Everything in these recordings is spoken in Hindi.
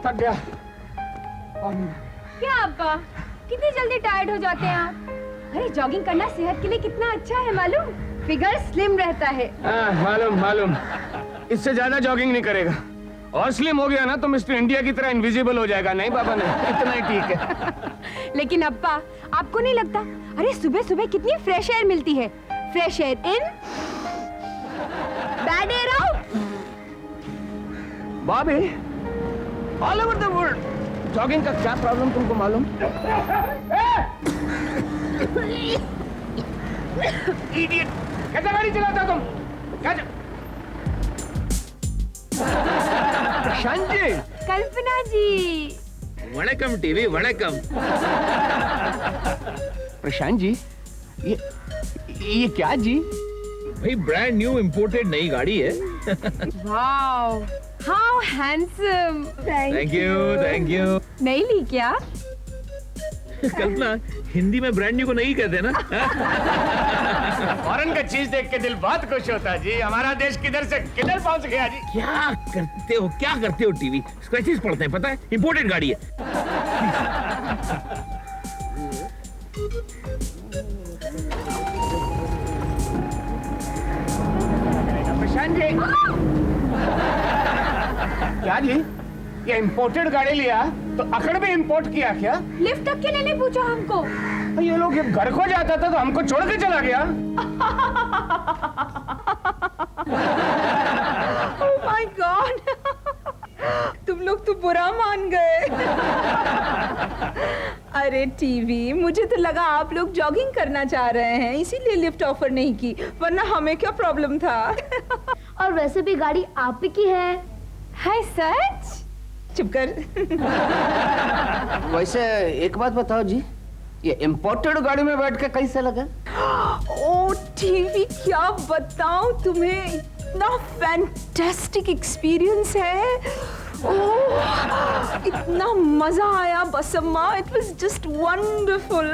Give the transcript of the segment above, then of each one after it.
थक गया। क्या अब्बा, कितनी जल्दी टायर्ड हो जाते हैं आप? अरे जॉगिंग करना सेहत के लिए कितना अच्छा है मालूम? फिगर स्लिम रहता है। मालूम। इससे ज्यादा जॉगिंग नहीं करेगा। और स्लिम हो गया ना तो मिस्टर इंडिया की तरह इनविजिबल हो जाएगा। नहीं बाबा नहीं, इतना ही ठीक है। लेकिन अब्बा, आपको नहीं लगता? अरे सुबह सुबह कितनी फ्रेश एयर मिलती है। Fresh air in, bad air out. Bobby, all over the world jogging का क्या प्रॉब्लम तुमको मालूम? इडियट, कैसे गाड़ी चलाता तुम? प्रशांत जी। कल्पना जी। वणकम टीवी, वणकम। प्रशांत जी, ये क्या जी? भाई ब्रांड न्यू इंपोर्टेड नई गाड़ी है। Wow, how handsome. Thank you, thank you. नहीं ली क्या? कल्पना, हिंदी में ब्रांड न्यू को नहीं कहते ना? फॉरेन का चीज देख के दिल बहुत खुश होता है जी। हमारा देश किधर से किधर पहुंच गया जी। क्या करते हो टीवी? स्क्रैचेस पड़ते हैं, पता है? इंपोर्टेड गाड़ी है। प्रशांत जी। क्या जी? ये इंपोर्टेड गाड़ी लिया तो अकड़ भी इंपोर्ट किया क्या? लिफ्ट तक के लिए नहीं पूछा हमको। ये लोग ये घर को जाता था तो हमको छोड़ के चला गया। Oh my God! तुम लोग तो बुरा मान गए। अरे टीवी, मुझे तो लगा आप लोग जॉगिंग करना चाह रहे हैं, इसीलिए लिफ्ट ऑफर नहीं की, वरना हमें क्या प्रॉब्लम था। और वैसे भी गाड़ी आप ही की है। है सच? चुप कर। वैसे एक बात बताओ जी, ये इम्पोर्टेड गाड़ी में बैठ के कैसे लगा? ओ टीवी, क्या बताऊं तुम्हें, इतना फैंटास्टिक एक्सपीरियंस है। ओह, इतना मजा आया बसम्मा, इट वाज जस्ट वंडरफुल।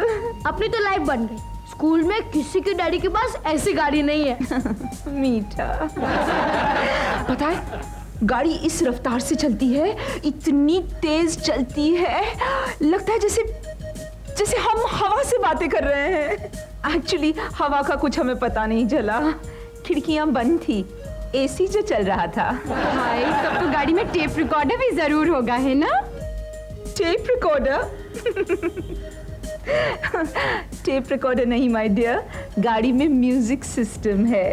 अपनी तो लाइफ बन गई। स्कूल में किसी के डैडी के पास ऐसी गाड़ी नहीं है। मीठा। पता है, गाड़ी इस रफ्तार से चलती है, इतनी तेज चलती है, लगता है जैसे हम हवा से बातें कर रहे हैं। एक्चुअली हवा का कुछ हमें पता नहीं चला, खिड़कियां बंद थी, एसी जो चल रहा था। हाय, तब तो गाड़ी में टेप रिकॉर्डर भी जरूर होगा, है ना? Tape recorder? टेप रिकॉर्डर नहीं माय डियर, गाड़ी में म्यूजिक सिस्टम है।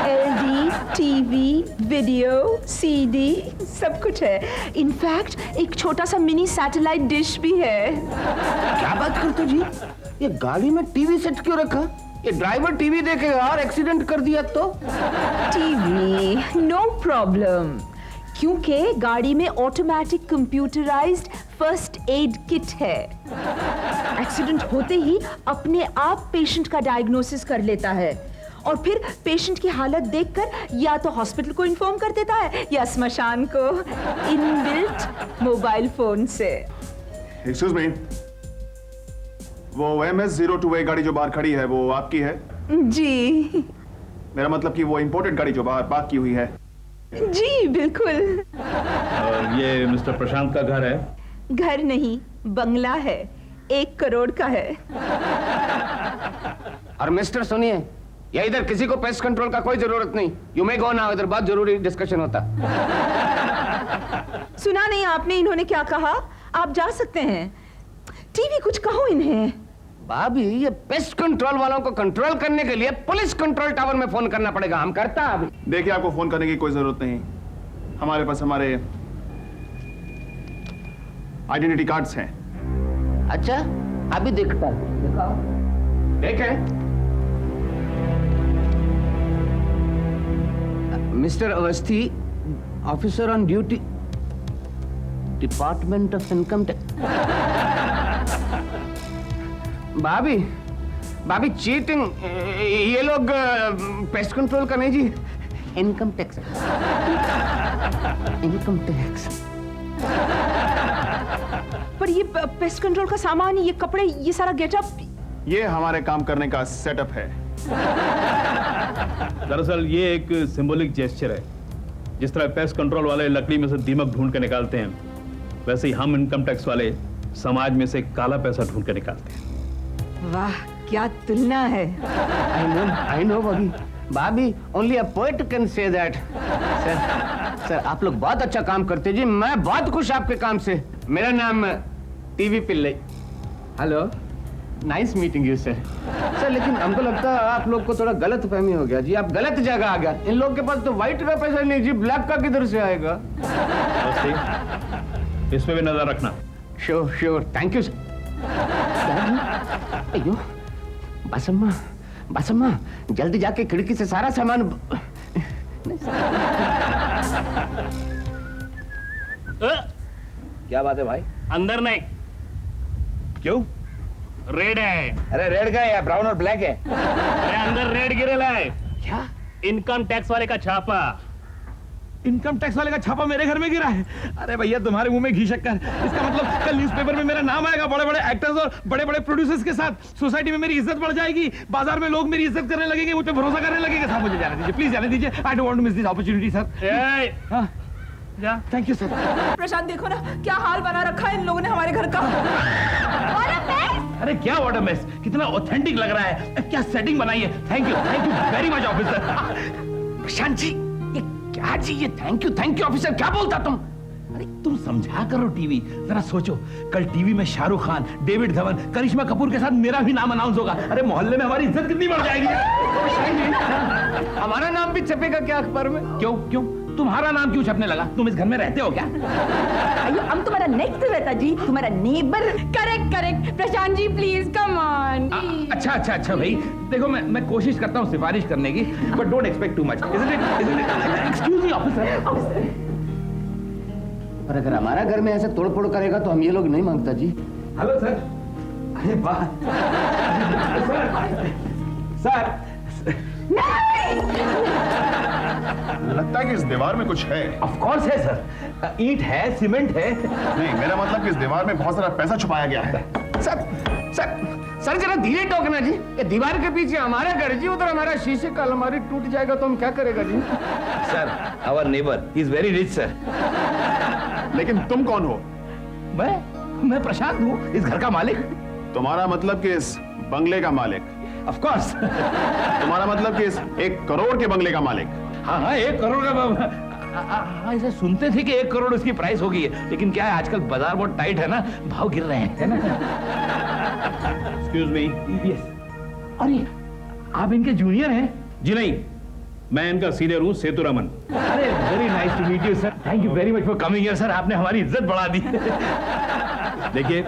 एलडी, टीवी, वीडियो, सीडी, सब कुछ है। इनफैक्ट एक छोटा सा मिनी सैटेलाइट डिश भी है। क्या बात करते हो जी? ये गाड़ी में टीवी सेट क्यों रखा? ये ड्राइवर टीवी देखेगा और एक्सीडेंट कर दिया तो? टीवी नो प्रॉब्लम, क्योंकि गाड़ी में automatic computerised first aid kit है। एक्सीडेंट होते ही अपने आप पेशेंट का डायग्नोसिस कर लेता है और फिर पेशेंट की हालत देखकर या तो हॉस्पिटल को इन्फॉर्म कर देता है या स्मशान को, इनबिल्ट मोबाइल फोन से। एक्सक्यूज मी, वो MS-02A गाड़ी जो बाहर खड़ी है वो आपकी है? जी। मेरा मतलब कि वो इंपोर्टेड गाड़ी जो बाहर पार्क की हुई है। जी बिल्कुल। ये मिस्टर प्रशांत का घर है? घर नहीं, बंगला है, 1 करोड़ का है। और मिस्टर सुनिए, या इधर किसी को पेस्ट कंट्रोल का कोई जरूरत नहीं। यू मे गो नाउ, इधर बहुत जरूरी डिस्कशन होता। सुना नहीं आपने इन्होंने क्या कहा? आप जा सकते हैं। टीवी, कुछ कहो इन्हें। भाभी, ये पेस्ट कंट्रोल वालों को कंट्रोल करने के लिए पुलिस कंट्रोल टावर में फोन करना पड़ेगा। हम करता अभी। देखिए, आपको फोन करने की कोई जरूरत नहीं, हमारे पास हमारे आइडेंटिटी कार्ड्स हैं। अच्छा, अभी देखता हूं। दिखाओ। देखे mister Awasthi, officer on duty, department of income tax. भाभी चीटिंग, ये लोग पेस्ट कंट्रोल का नहीं जी, इनकम टैक्स। Income tax. पर ये पेस्ट कंट्रोल का सामान, ये कपड़े, ये सारा गेटअप, ये हमारे काम करने का सेटअप है। दरअसल ये एक सिंबॉलिक जेस्चर है। जिस तरह पेस्ट कंट्रोल वाले लकड़ी में से दीमक ढूंढ के निकालते हैं, वैसे ही हम इनकम टैक्स वाले समाज में से काला पैसा ढूंढ के निकालते हैं। वाह, क्या तुलना है। I know, भाभी, only a poet can say that. Sir, आप लोग बहुत अच्छा काम करते जी, मैं बहुत खुश आपके काम से। मेरा नाम TV Pillai. Hello, nice meeting you sir. Sir, लेकिन हमको लगता है आप लोग को थोड़ा गलत फहमी हो गया जी, आप गलत जगह आ गया। इन लोग के पास तो व्हाइट का पैसा नहीं जी, ब्लैक का किधर से आएगा? इस पे भी नजर रखना। Sure, thank you sir. अयो, बसम्मा, जल्दी जाके खिड़की से सारा सामान क्या बात है भाई? अंदर नहीं। क्यों? रेड है। अरे रेड का है, ब्राउन और ब्लैक है। अरे अंदर रेड गिरेला है। क्या? इनकम टैक्स वाले का छापा। इनकम टैक्स वाले का छापा मेरे घर में गिरा है। अरे भैया, तुम्हारे मुंह में घी शक्कर। इसका मतलब कल न्यूज़पेपर में मेरा नाम आएगा, बड़े बड़े एक्टर्स और बड़े बड़े प्रोड्यूसर्स के साथ। सोसाइटी में मेरी इज्जत बढ़ जाएगी, बाजार में लोग मेरी इज्जत करने लगेंगे, मुझ पे भरोसा करने लगेंगे। साहब मुझे जाने दीजिए, प्लीज जाने दीजिए। I don't want to miss this opportunity sir. Thank you sir. Prashant, देखो ना क्या हाल बना रखा है इन लोगों ने हमारे घर का। अरे क्या व्हाट अ मेस, कितना ऑथेंटिक लग रहा है, क्या सेटिंग बनाई है। Thank you very much officer. Prashant ji, ये क्या जी, ये थैंक यू ऑफिसर क्या बोलता तुम? अरे तुम समझा करो टीवी, जरा सोचो, कल टीवी में शाहरुख खान, डेविड धवन, करिश्मा कपूर के साथ मेरा भी नाम अनाउंस होगा। अरे मोहल्ले में हमारी इज्जत कितनी बढ़ जाएगी। हमारा नाम भी छपेगा क्या अखबार में? क्यों तुम्हारा नाम क्यों छपने लगा? तुम इस घर में रहते हो क्या? अयो, हम तुम्हारा नेक्स्ट रहता जी, तुम्हारा neighbour. Correct, Prashant ji please come on. अच्छा भाई, देखो मैं कोशिश करता हूँ सिफारिश करने की, but don't expect too much. Excuse me officer. और अगर हमारा घर में ऐसे तोड़ फोड़ करेगा तो हम ये लोग नहीं मांगता जी। Hello sir. अरे वाह सर। लगता है कि इस दीवार में कुछ है। ऑफ कोर्स है सर, ईंट है, सीमेंट है। नहीं, मेरा मतलब कि इस दीवार में बहुत सारा पैसा छुपाया गया है। सर जरा धीरे टोकना जी, ये दीवार के पीछे हमारा घर जी, उधर हमारा शीशे का अलमारी टूट जाएगा तो हम क्या करेगा जी? Sir, our neighbour is very rich sir. लेकिन तुम कौन हो? मैं प्रशांत हूँ, इस घर का मालिक। तुम्हारा मतलब कि इस बंगले का मालिक? Of course. तुम्हारा मतलब कि इस 1 करोड़ के बंगले का मालिक? हाँ 1 करोड़ का। हाँ, ऐसा सुनते थे कि 1 करोड़ उसकी प्राइस हो गई है, लेकिन क्या है आजकल बाजार बहुत टाइट है ना, भाव गिर रहे हैं, है ना? Excuse me. यस। अरे आप इनके जूनियर हैं? जी नहीं, मैं इनका सीनियर हूँ, सेतुरमन। अरे very nice to meet you sir. Thank you very much for coming here sir, आपने हमारी इज्जत बढ़ा दी। देखिए,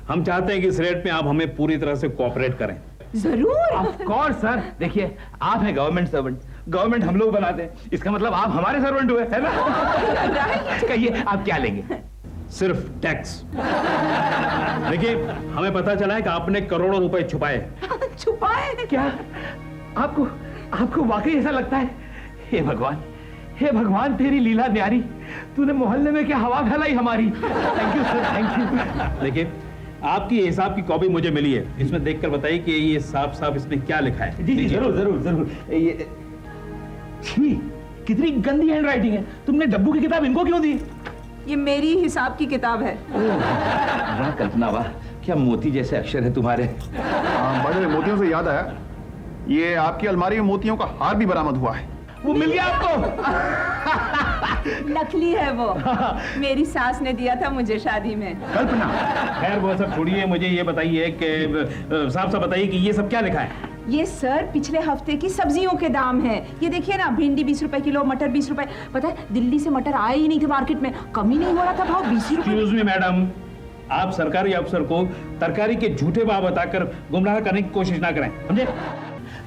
हम चाहते हैं कि इस रेट में आप हमें पूरी तरह से कोऑपरेट करें। जरूर। Of course sir. देखिए, आप हैं गवर्नमेंट सर्वेंट, गवर्नमेंट हम लोग बनाते हैं, इसका मतलब आप हमारे सर्वेंट हुए, है ना? कहिए आप क्या लेंगे? सिर्फ टैक्स। देखिए, हमें पता चला है कि आपने करोड़ों रुपए छुपाए। छुपाए? क्या आपको वाकई ऐसा लगता है? हे भगवान तेरी लीला न्यारी, तूने मोहल्ले में क्या हवा फैलाई हमारी। Thank you sir, thank you. देखिए, आपकी हिसाब की कॉपी मुझे मिली है, इसमें देखकर बताइए कि ये साफ इसमें क्या लिखा है। जी जरूर। ये छी, कितनी गंदी हैंडराइटिंग है। तुमने डब्बू की किताब इनको क्यों दी? ये मेरी हिसाब की किताब है। वाह कल्पना, वाह क्या मोती जैसे अक्षर है तुम्हारे। बड़े मोतियों से याद आया, ये आपकी अलमारी में मोतियों का हार भी बरामद हुआ है। वो मिल गया आपको? नकली है वो, मेरी सास ने दिया था मुझे शादी में। कल्पना, खैर वो सब छोड़िए, मुझे ये बताइए कि साफ बताइए कि ये सब क्या लिखा है। ये सर पिछले हफ्ते की सब्जियों के दाम हैं। ये देखिए ना, भिंडी 20 रुपए किलो, मटर 20 रुपए। पता है दिल्ली से मटर आए ही नहीं थे मार्केट में, कम ही नहीं हो रहा था भाव, 20 रुपए। एक्सक्यूज मी मैडम, आप सरकारी अफसर को तरकारी के झूठे भाव बताकर गुमराह करने की कोशिश ना करें, समझे?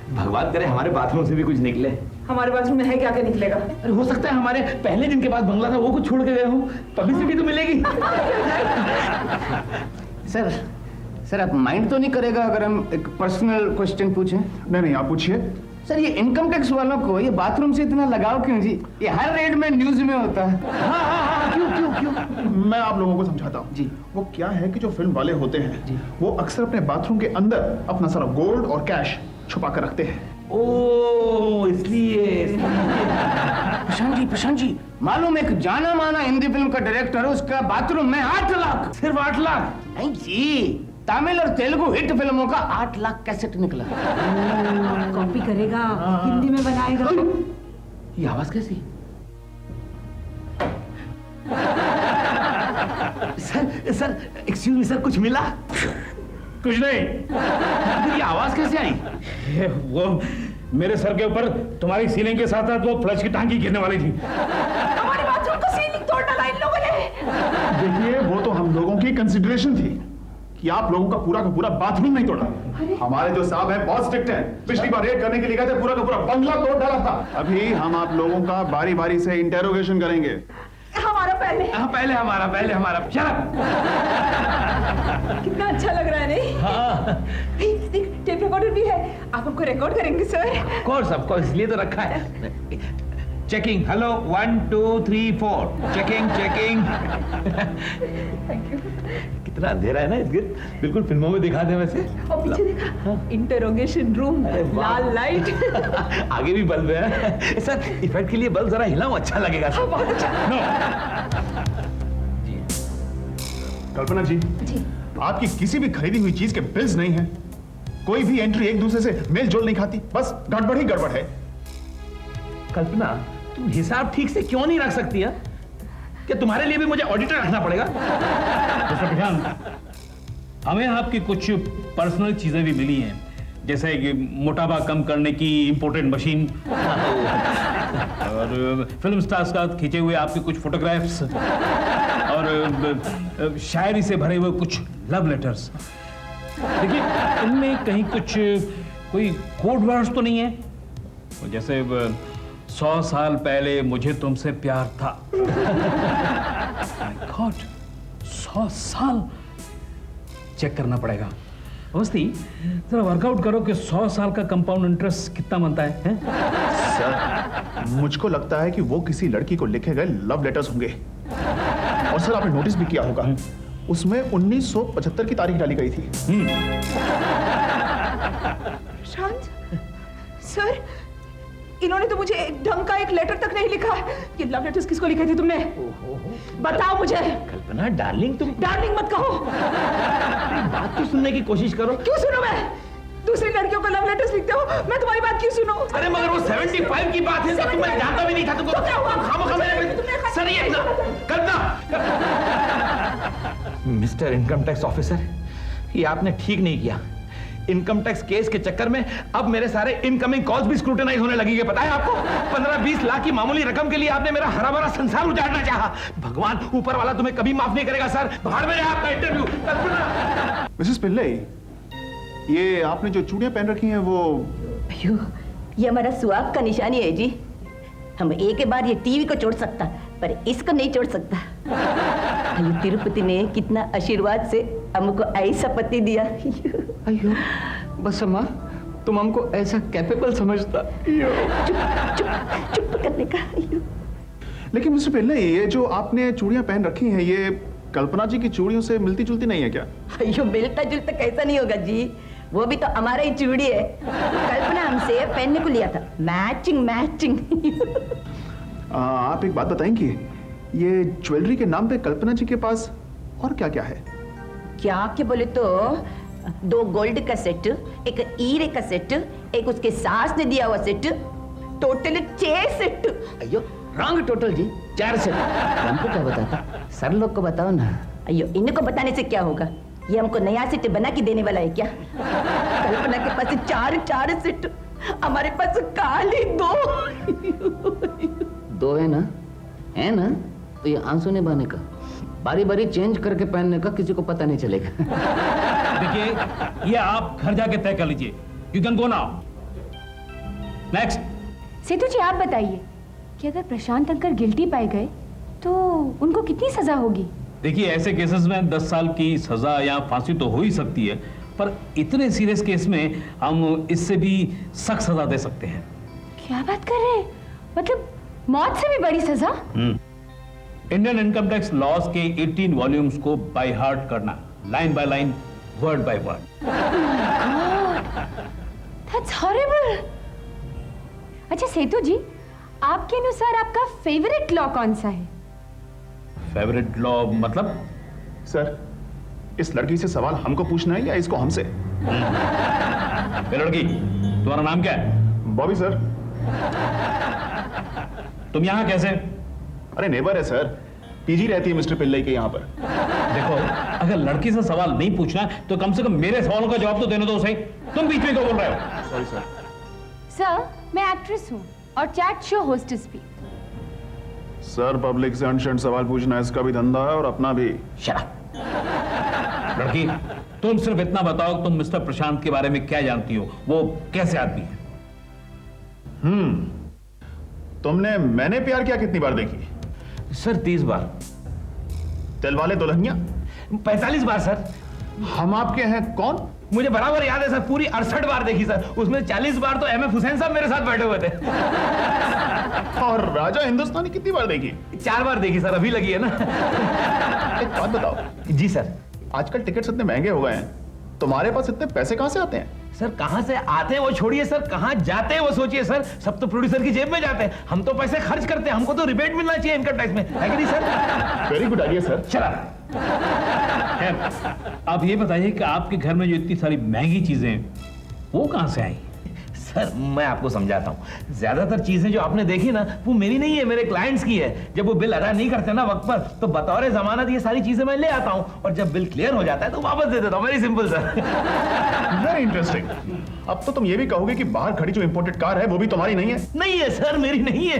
भगवान करे हमारे बाथरूम से भी कुछ निकले। हमारे बाथरूम में है क्या क्या निकलेगा? अरे हो सकता है हमारे पहले जिनके पास बंगला था वो कुछ छोड़ के गए हो, पब्लिसिटी तो मिलेगी। सर आप माइंड तो नहीं करेगा अगर हम एक पर्सनल क्वेश्चन पूछें? नहीं, आप पूछिए। सर, ये इनकम टैक्स वालों को ये बाथरूम से इतना लगाव क्यों जी? ये हर रेड में न्यूज में होता है। हाँ, क्यों? मैं आप लोगों को समझाता हूँ जी। वो क्या है कि जो फिल्म वाले होते हैं जी। वो अक्सर अपने बाथरूम के अंदर अपना सारा गोल्ड और कैश छुपा कर रखते हैं। ओ इसलिए प्रशांत जी मालूम एक जाना माना हिंदी फिल्म का डायरेक्टर है, उसका बाथरूम में 8 लाख। सिर्फ 8 लाख? नहीं जी, तमिल और तेलुगु हिट फिल्मों का 8 लाख कैसेट निकला। कॉपी करेगा, हिंदी में बनाएगा। ये आवाज कैसी? सर एक्सक्यूज मी सर, कुछ मिला? कुछ नहीं। ये आवाज कैसे आई? वो मेरे सर के ऊपर तुम्हारी सीलिंग के साथ साथ वो फ्लश की टांकी गिरने वाली थी। हमारे बाथरूम को सीलिंग तोड़ डाला इन लोगों ने। देखिए वो तो हम लोगों की कंसिडरेशन थी कि आप लोगों का पूरा बाथरूम नहीं तोड़ा। हमारे जो साहब हैं बहुत स्ट्रिक्ट हैं, पिछली बार रेड करने के लिए गए थे, पूरा का पूरा बंगला तोड़ डाला था। अभी हम आप लोगों का बारी बारी से इंटेरोगेशन करेंगे। हमारा पहले। हाँ पहले हमारा। चल कितना अच्छा लग रहा है नहीं? हाँ देख टेप रिकॉर्डर भी है, आप हमको रिकॉर्ड करेंगे सर? ऑफ कोर्स इसलिए तो रखा है। Checking, hello 1 2 3 4 checking. कितना अंधेरा है ना इस गिर, बिल्कुल फिल्मों में दिखाते हैं वैसे। और पीछे देखा, इंटरोगेशन रूम, लाल लाइट। आगे भी बल्ब है सर, इफेक्ट के लिए बल्ब जरा हिलाओ, अच्छा लगेगा सर। बहुत अच्छा। कल्पना जी, आपकी किसी भी खरीदी हुई चीज के बिल्स नहीं है, कोई भी एंट्री एक दूसरे से मेल जोल नहीं खाती, बस गड़बड़ ही गड़बड़ है। कल्पना, तुम हिसाब ठीक से क्यों नहीं रख सकती है? क्या तुम्हारे लिए भी मुझे ऑडिटर रखना पड़ेगा? मिस्टर प्रशांत, हमें आपकी कुछ पर्सनल चीजें भी मिली हैं, जैसे कि मोटापा कम करने की इंपोर्टेड मशीन और फिल्म स्टार्स का खींचे हुए आपके कुछ फोटोग्राफ्स और शायरी से भरे हुए कुछ लव लेटर्स। देखिए इनमें कहीं कोई कोड वर्ड्स तो नहीं है, जैसे 100 साल पहले मुझे तुमसे प्यार था। माय गॉड, 100 साल चेक करना पड़ेगा। अवस्थी, जरा वर्कआउट करो कि 100 साल का कंपाउंड इंटरेस्ट कितना बनता है? सर मुझको लगता है कि वो किसी लड़की को लिखे गए लव लेटर्स होंगे। और सर आपने नोटिस भी किया होगा, उसमें 1975 की तारीख डाली गई थी। शांत सर, इन्होंने तो मुझे ढंग का एक लेटर तक नहीं लिखा। ये लव लेटर्स किसको लिखे थे तुमने? बताओ मुझे। कल्पना डार्लिंग, तुम डार्लिंग मत कहो। बात तो सुनने की कोशिश करो। क्यों सुनो? मैं दूसरी लड़कियों को लव लेटर्स लिखते हो, मैं तुम्हारी बात क्यों सुनूं? अरे मगर वो 75 की बात है, तो मैं जानता भी नहीं था तुमको। तो क्या हुआ? खामोखा मेरे सर, ये कल्पना। मिस्टर इनकम टैक्स ऑफिसर, ये आपने ठीक नहीं किया। इनकम टैक्स केस के चक्कर में अब मेरे सारे इनकमिंग कॉल्स भी स्क्रूटिनाइज होने लगेंगे। पता है आपको, 15-20 लाख की मामूली रकम के लिए आपने मेरा हरा भरा संसार उजाड़ना चाहा। भगवान ऊपर वाला तुम्हें कभी माफ नहीं करेगा सर। भाड़ में जाए आपका इंटरव्यू। कल्पना। मिसेस पिल्ले, ये आपने जो चूड़ियां पहन रखी हैं वो? अयो, ये हमारा सुहाग का निशानी है जी। हम एक बार ये टीवी को छोड़ सकता, पर इसको नहीं छोड़ सकता। अयो, तिरुपति ने कितना आशीर्वाद से हमको ऐसा पति दिया। अयो बस अम्मा, तुम हमको ऐसा कैपेबल समझता। चुप करने का। लेकिन मिस्टर पिल्ले, ये जो आपने चूड़ियां पहन रखी हैं, ये कल्पना जी की चूड़ियों से मिलती जुलती नहीं है क्या? अयो, मिलता जुलता कैसा नहीं होगा जी, वो भी तो हमारा ही चूड़ी है। कल्पना हमसे पहनने को लिया था, मैचिंग। आप एक बात बताएंगी, ये ज्वेलरी के नाम पे कल्पना जी के पास और क्या क्या है? क्या बोले तो 2 गोल्ड का सेट, एक हीरे का सेट, एक उसके सास ने दिया हुआ सेट, टोटल 6 सेट। अयो रॉन्ग टोटल जी, 4 सेट। हमको क्या बताता? सर लोग को बताओ ना। अयो, इनको बताने से क्या होगा? ये हमको नया सेट बना के देने वाला है क्या? कल्पना के पास 4 सेट, हमारे पास खाली 2 है ना? तो ये आंसू नहीं बहाने का, बारी बारी चेंज करके पहनने का किसी को पता नहीं चलेगा। देखिए ये आप घर जाके तय कर लीजिए। You can go now. Next. Setu ji आप बताइए कि अगर प्रशांत अंकल गिल्टी पाए गए तो उनको कितनी सजा होगी? देखिए ऐसे केसेस में 10 साल की सजा या फांसी तो हो ही सकती है, पर इतने सीरियस केस में हम इससे भी सख्त सजा दे सकते हैं। क्या बात कर रहे हैं? मतलब मौत से भी बड़ी सजा? इंडियन इनकम टैक्स लॉज के 18 वॉल्यूम्स को बाय हार्ट करना, line by line, word by word. That's horrible. अच्छा सेतु जी, आपके अनुसार आपका फेवरेट लॉ कौन सा है? फेवरेट लॉ मतलब? सर, इस लड़की से सवाल हमको पूछना है या इसको हमसे? ये लड़की, तुम्हारा नाम क्या है? बॉबी सर। तुम यहाँ कैसे? अरे नेबर है सर, पीजी रहती है मिस्टर पिल्लई के यहाँ पर। देखो, अगर लड़की से सवाल नहीं पूछना तो कम से कम मेरे सवालों का जवाब तो देने दो सही। तुम बीच में क्यों बोल रहे हो? Sorry sir. सर, मैं एक्ट्रेस हूँ और चैट शो होस्टेस भी। सर, पब्लिक से अनशन सवाल पूछना इसका भी धंधा है और अपना भी। Shut up. लड़की, तुम सिर्फ इतना बताओ तुम मिस्टर प्रशांत के बारे में क्या जानती हो, वो कैसे आदमी है? तुमने मैंने प्यार किया कितनी बार देखी? सर 30 बार। दिल वाले दुल्हनिया? 45 बार सर। हम आपके हैं कौन? मुझे बराबर याद है सर, पूरी 68 बार देखी सर। उसमें 40 बार तो MF हुसैन साहब मेरे साथ बैठे हुए थे। और राजा हिंदुस्तानी कितनी बार देखी? 4 बार देखी सर, अभी लगी है ना। एक बात बताओ। जी सर। आजकल टिकट्स इतने महंगे हो गए हैं, तुम्हारे पास इतने पैसे कहां से आते हैं? सर कहां से आते हैं वो छोड़िए सर, कहां जाते हैं वो सोचिए सर। सब तो प्रोड्यूसर की जेब में जाते हैं, हम तो पैसे खर्च करते हैं, हमको तो रिबेट मिलना चाहिए इनकम टैक्स में, है कि नहीं sir? Very good idea sir. चला। खैर, आप ये बताइए कि आपके घर में जो इतनी सारी महंगी चीजें हैं वो कहां से आई? सर मैं आपको समझाता हूँ, ज्यादातर चीजें जो आपने देखी ना वो मेरी नहीं है, मेरे क्लाइंट्स की है। जब वो बिल अदा नहीं करते ना वक्त पर, तो बतौर जमानत ये सारी चीजें मैं ले आता हूँ और जब बिल क्लियर हो जाता है तो वापस दे देता हूँ। Very simple sir. Very interesting. अब तो तुम ये भी कहोगे कि बाहर खड़ी जो इंपोर्टेड कार है वो भी तुम्हारी नहीं है? नहीं है सर, मेरी नहीं है।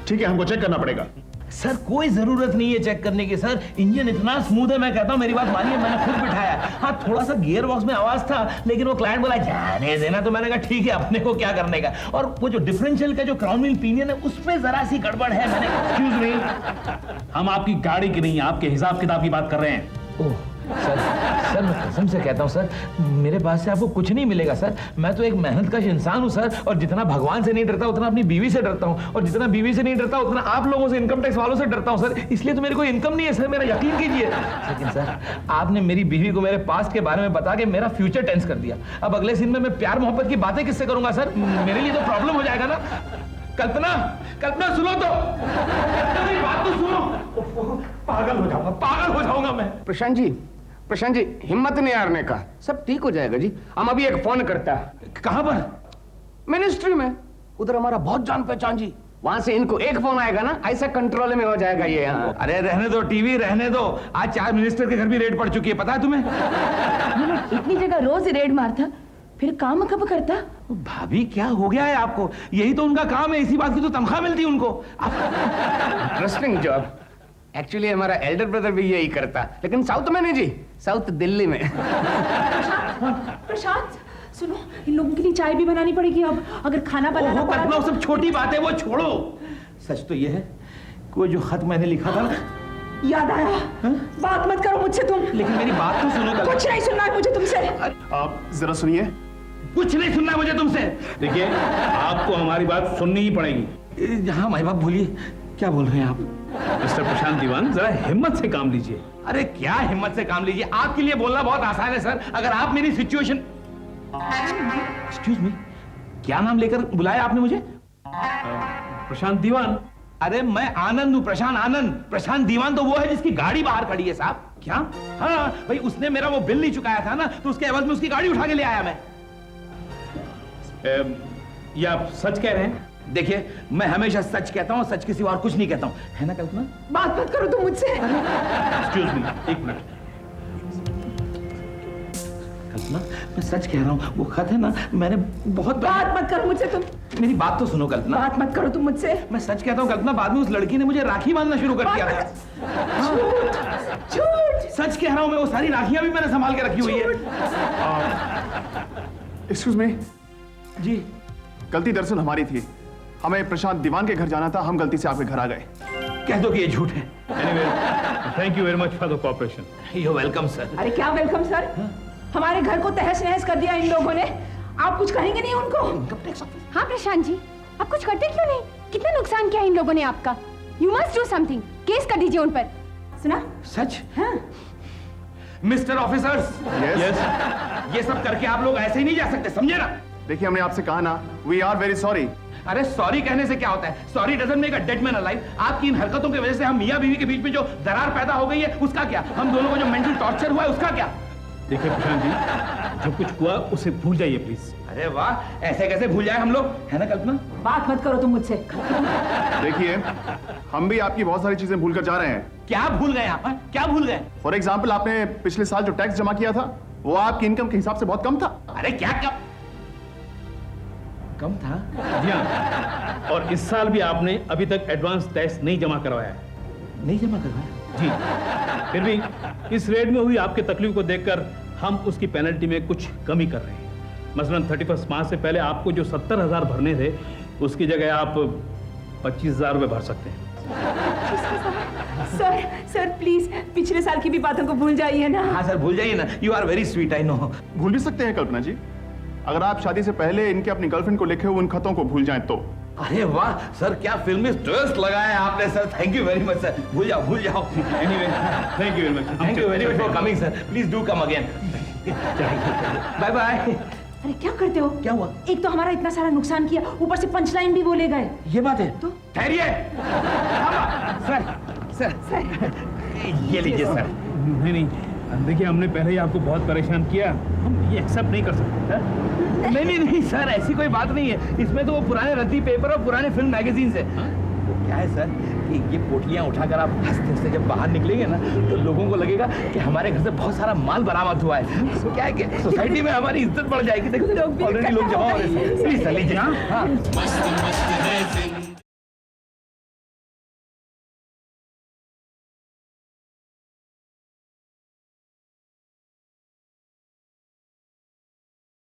ठीक है, हमको चेक करना पड़ेगा। सर कोई जरूरत नहीं है चेक करने की सर, इंजन इतना स्मूथ है, मैं कहता हूँ मेरी बात मानिए, मैंने खुद बिठाया। हाँ थोड़ा सा गियर बॉक्स में आवाज था, लेकिन वो क्लाइंट बोला जाने देना, तो मैंने कहा ठीक है, अपने को क्या करने का। और वो जो डिफरेंशियल का जो क्राउन व्हील पिनियन है उस पे जरा सी गड़बड़ है। मैंने एक्सक्यूज मी, हम आपकी गाड़ी की नहीं आपके हिसाब किताब की बात कर रहे हैं। ओह सर मैं कसम से कहता हूँ सर, मेरे पास से आपको कुछ नहीं मिलेगा सर। मैं तो एक मेहनतकश इंसान हूँ सर, और जितना भगवान से नहीं डरता उतना अपनी बीवी से डरता हूँ, और जितना बीवी से नहीं डरता उतना आप लोगों से, इनकम टैक्स वालों से डरता हूँ सर। इसलिए तो मेरे को इनकम नहीं है सर, मेरा यकीन कीजिए। लेकिन सर आपने मेरी बीवी को मेरे पास्ट के बारे में बता के मेरा फ्यूचर टेंस कर दिया। अब अगले सीन में मैं प्यार मोहब्बत की बातें किससे करूंगा सर? मेरे लिए तो प्रॉब्लम हो जाएगा ना। कल्पना सुनो तो, मेरी बात तो सुनो। पागल हो जाऊंगा मैं। प्रशांत जी, हिम्मत नहीं हारने का, सब ठीक हो जाएगा जी। हम अभी एक फोन करता है। कहां पर? मिनिस्ट्री में, उधर हमारा बहुत जान पहचान जी, वहां से इनको एक फोन आएगा ना, ऐसा कंट्रोल में हो जाएगा ये। हाँ। अरे रहने दो टीवी, रहने दो। आज 4 मिनिस्टर के घर भी रेड पड़ चुकी है, पता है तुम्हें? इतनी जगह रोज रेड मारता, फिर काम कब करता? भाभी क्या हो गया है आपको? यही तो उनका काम है, इसी बात की तो तनख्वाह मिलती है उनको। Interesting job. एक्चुअली हमारा एल्डर ब्रदर भी यही करता, लेकिन साउथ में नहीं जी, साउथ दिल्ली में। प्रशांत सुनो, इन लोगों के लिए चाय भी बनानी पड़ेगी अब, अगर खाना बनाना पड़ा वो सब छोटी बात है, वो छोड़ो। सच तो ये है कि जो खत मैंने लिखा था ना, याद आया। बात मत करो मुझसे तुम। लेकिन मेरी बात तो सुनो। कुछ नहीं सुनना है मुझे तुमसे। आप जरा सुनिए। कुछ नहीं सुनना मुझे तुमसे। देखिए, आपको हमारी बात सुननी ही पड़ेगी। हाँ माई बाप बोलिए, क्या बोल रहे हैं आप? मिस्टर प्रशांत दीवान, जरा हिम्मत से काम लीजिए। अरे क्या हिम्मत से काम लीजिए? आपके लिए बोलना बहुत आसान है सर। अगर आप मेरी सिचुएशन, एक्सक्यूज मी, क्या नाम लेकर बुलाया आपने मुझे? प्रशांत दीवान। अरे मैं आनंद हूँ, प्रशांत आनंद। प्रशांत दीवान तो वो है जिसकी गाड़ी बाहर खड़ी है साहब। क्या? हाँ भाई, उसने मेरा वो बिल नहीं चुकाया था ना, तो उसके एवज में उसकी गाड़ी उठा के ले आया मैं। ये आप सच कह रहे हैं? देखिए, मैं हमेशा सच कहता हूँ, सच किसी और कुछ नहीं कहता हूँ, है ना कल्पना? बात मत करो तुम मुझसे। एक्सक्यूज मी, एक मिनट। कल्पना, मैं सच कह रहा हूँ, वो खत है ना, मैंने बहुत बात मत करो मुझसे तुम। मेरी बात तो सुनो कल्पना। बात मत करो तुम मुझसे। मैं सच कहता हूँ कल्पना, बाद में उस लड़की ने मुझे राखी बांधना शुरू कर दिया था। झूठ। सच कह रहा हूँ मैं, वो सारी राखियां भी मैंने संभाल के रखी हुई है। एक्सक्यूज मी जी। गलती दरअसल हमारी थी, हमें प्रशांत दीवान के घर जाना था, हम गलती से आपके घर आ गए। कह दो कि ये झूठ है। Anyway, thank you very much for the cooperation. You welcome sir. अरे क्या वेलकम सर? हमारे घर को तहस नहस कर दिया इन लोगों ने, आप कुछ कहेंगे नहीं उनको? हाँ प्रशांत जी, आप कुछ करते क्यों नहीं? कितना नुकसान किया इन लोगों ने आपका। You must do something, case कर दीजिए उन पर। सुना? सच? हाँ। Mister officers, yes. ये सब करके आप लोग ऐसे ही नहीं जा सकते, समझे ना? देखिए हमने आपसे कहा ना, वी आर वेरी सॉरी। अरे सॉरी कहने से क्या होता है? Sorry doesn't make a dead man alive. आपकी इन हरकतों की वजह से हम मियां बीवी के बीच में जो दरार पैदा हो गई है उसका क्या? हम दोनों को जो मेंटल टॉर्चर हुआ है उसका क्या? देखिए प्रशांत जी, जो कुछ हुआ उसे भूल जाइए प्लीज। अरे वाह, ऐसे कैसे भूल जाए हम लोग, है ना कल्पना? बात मत करो तुम मुझसे। देखिए हम भी आपकी बहुत सारी चीजें भूल कर जा रहे हैं। क्या भूल गए आप? क्या भूल गए? फॉर एग्जाम्पल, आपने पिछले साल जो टैक्स जमा किया था वो आपकी इनकम के हिसाब से बहुत कम था। अरे क्या कम था? जी हाँ, और इस साल भी आपने अभी तक एडवांस टैक्स नहीं जमा करवाया है। नहीं जमा करवाया? जी, फिर भी इस रेट में हुई आपकी तकलीफ को देखकर हम उसकी पेनल्टी में कुछ कमी कर रहे हैं। मसलन 31 मार्च से पहले आपको जो 70,000 भरने थे उसकी जगह आप 25,000 रुपए भर सकते हैं। सर सर प्लीज पिछले साल की भी बातों को भूल जाइए ना। हाँ सर, भूल जाइए ना। You are very sweet, I know. भूल भी सकते हैं कल्पना जी, अगर आप शादी से पहले इनके अपनी गर्लफ्रेंड को लिखे हुए उन खतों को भूल जाएं तो। अरे वाह सर, क्या फिल्मी ट्विस्ट लगाया आपने sir. Thank you very much sir. भूल जाओ भूल जाओ। Anyway, thank you very much. Thank you very much for coming sir. Please do come again. Bye bye. अरे क्या करते हो? क्या हुआ? एक तो हमारा इतना सारा नुकसान किया, ऊपर से पंचलाइन भी बोले गए। ये बात है तो? ठहरिए। सर सर ये लीजिए सर। नहीं नहीं, देखिए हमने पहले ही आपको बहुत परेशान किया, हम ये एक्सेप्ट नहीं कर सकते। नहीं सर, ऐसी कोई बात नहीं है। इसमें तो वो पुराने रद्दी पेपर और पुराने फिल्म मैगजीन है। वो क्या है सर कि ये पोटलियां उठाकर आप हंसते हंसते जब बाहर निकलेंगे ना तो लोगों को लगेगा कि हमारे घर से बहुत सारा माल बरामद हुआ है। तो क्या है कि सोसाइटी में हमारी इज्जत बढ़ जाएगी। देखो ऑलरेडी लोग जमा हो रहे हैं। प्लीज सर लीजिए। हाँ मस्त मस्त है जिंदगी।